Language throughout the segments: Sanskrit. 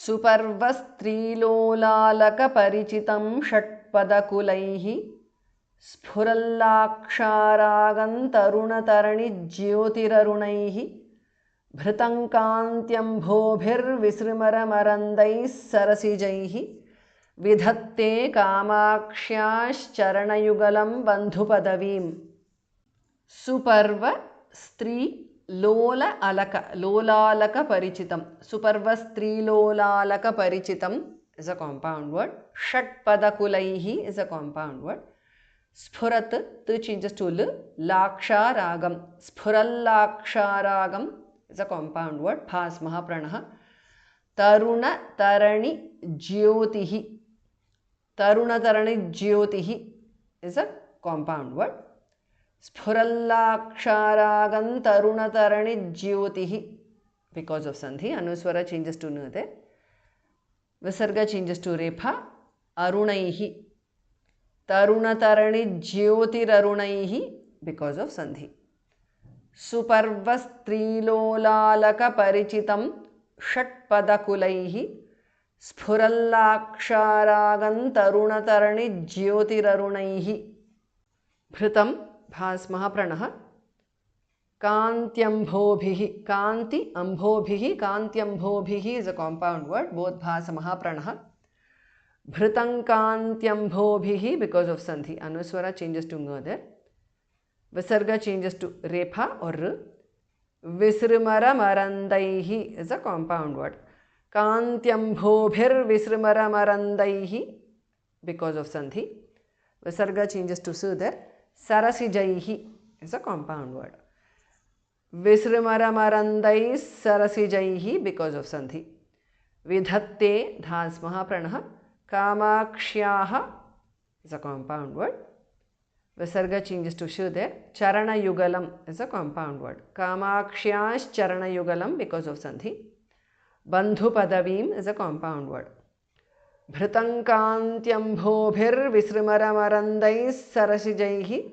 सुपर्वस्त्रीलोलालकपरिचितं षट्पदकुलैः स्फुरल्लाक्षारागन्तरुणतरणिज्योतिररुणैः भृतं कान्त्यम्भोभिर्विसृमरमरन्दैः सरसिजैः विधत्ते कामाक्ष्याश्चरणयुगलं बन्धुपदवीम्। सुपर्व स्त्री लोल अलक लोलालक परिचितम. सुपर्व स्त्री लोलालक परिचितम is a compound word. Shatpadakulaihi is a compound word. Sphurat to changes to l. Laksharagam. Sphural is a compound word. Phas mahapranah. Taruna tarani jyotihi. Taruna tarani jyotihi is a compound word. Sphural tarunatharani jyotihi. Because of sandhi, anuswara changes to nu there. Visarga changes to repha. Arunaihi. Tarunatharani jyotirarunaihi. Because of sandhi. Suparvastrilolaalaka parichitam षट्पदकुलैः स्फुरल्लाक्षारागन्तरुणतरणि ज्योतिररुणैः भृतं Bhasa महाप्रणः कान्त्यम्भोभिः Kanti अंभोभिः कान्त्यम्भोभिः is a compound word. Both Bhasa महाप्रणः भृतं कान्त्यम्भोभिः because of sandhi. Anuswara changes to ng there. Visarga changes to repha or r. Visrimaramarandaih is a compound word. Kantyambhobhir visrimaramarandaih because of sandhi. Visarga changes to su there. Sarasijaihi is a compound word. Visrimaramarandaih sarasijaihi because of sandhi. Vidhatte dhas mahapranah. Kamakshyaha is a compound word. Visarga changes to shu there. Charana yugalam is a compound word. Kamakshyash charana yugalam because of sandhi. Bandhu padavim is a compound word. Bhritam kantyambhobhir visrimaramarandaih sarasijaihi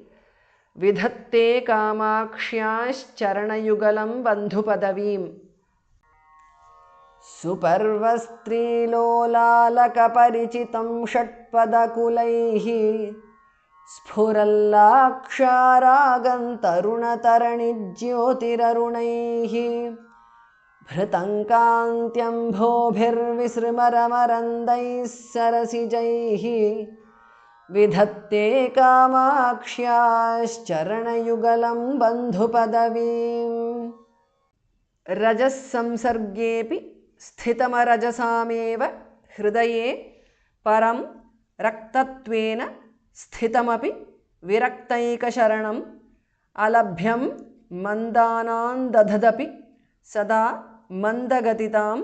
vidhatte kamakshyash charana yugalam bandhu padavim. Suparvastrilolaalaka parichitam षट्पदकुलैः स्फुरल्लाक्षारागन्तरुणतरणिज्योतिररुणैः भृतं कान्त्यम्भोभिर्विसृमरमरन्दैः सरसिजैः विधत्ते कामाक्ष्याश्चरणयुगलं बन्धुपदवीम्। रजस्संसर्गेऽपि स्थितमरजसामेव हृदये परं रक्तत्वेन स्थितमपि विरक्तैकशरणम् अलभ्यं मन्दानां दधदपि सदा मन्दगतितां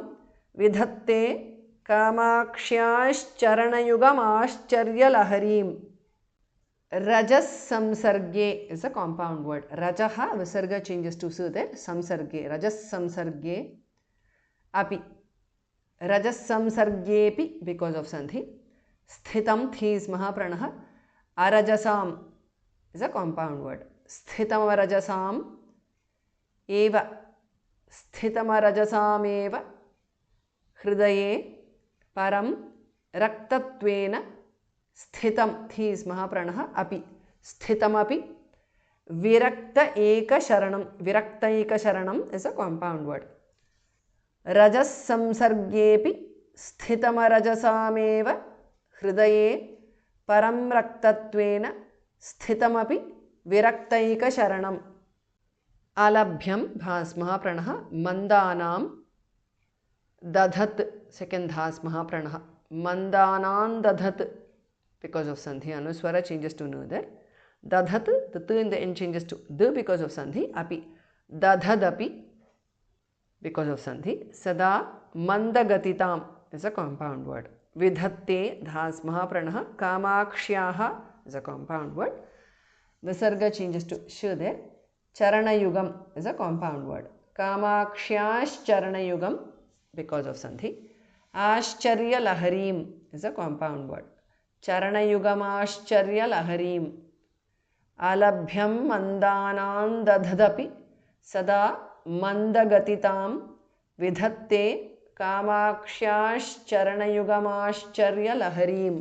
विधत्ते कामाक्ष्याश्चरणयुगमाश्चर्यलहरीम्। Rajas samsarge is a compound word. Rajaha visarga changes to su there. Samsarge. Rajas samsarge api. Rajas samsargepi because of sandhi. Sthitam thi is mahapranah. Arajasam is a compound word. Sthitam arajasam eva. Sthitam arajasam eva hridaye param raktatvena. Sthitam thi is mahapranah api. Sthitam api virakta eka sharanam. Virakta eka sharanam is a compound word. Rajas samsargepi sthitam arajasameva hridaye param raktatvena sthitamapi viraktaika sharanam. Alabhyam bhas mahapranah mandanam dadhat second dhas mahapranah mandanam dadhat because of sandhi. Anuswara changes to nu there. Dadhat the tu in the end changes to d because of sandhi. Api dadhadapi because of sandhi. Sada mandagatitam is a compound word. Vidhatte dhas mahapranah kamakshyah is a compound word. Visarga changes to shu there. Charanayugam is a compound word. Kamakshyas charanayugam because of sandhi. Ashcharya laharim is a compound word. Charanayugam ashcharya laharim. Alabhyam mandanam dadhadapi sada mandagatitam vidhatte कामाक्ष्याश्चरणयुगमाश्चर्यलहरीम्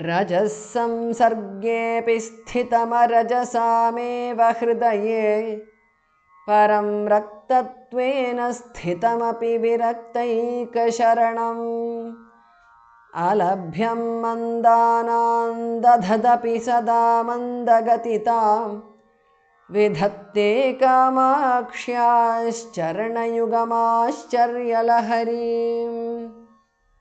रजः संसर्गेऽपि स्थितमरजसामेव हृदये परं रक्तत्वेन स्थितमपि विरक्तैकशरणम् अलभ्यं मन्दानां दधदपि सदा मन्दगतितां विधत्ते कामाक्ष्याश्चरणयुगमाश्चर्यलहरीम्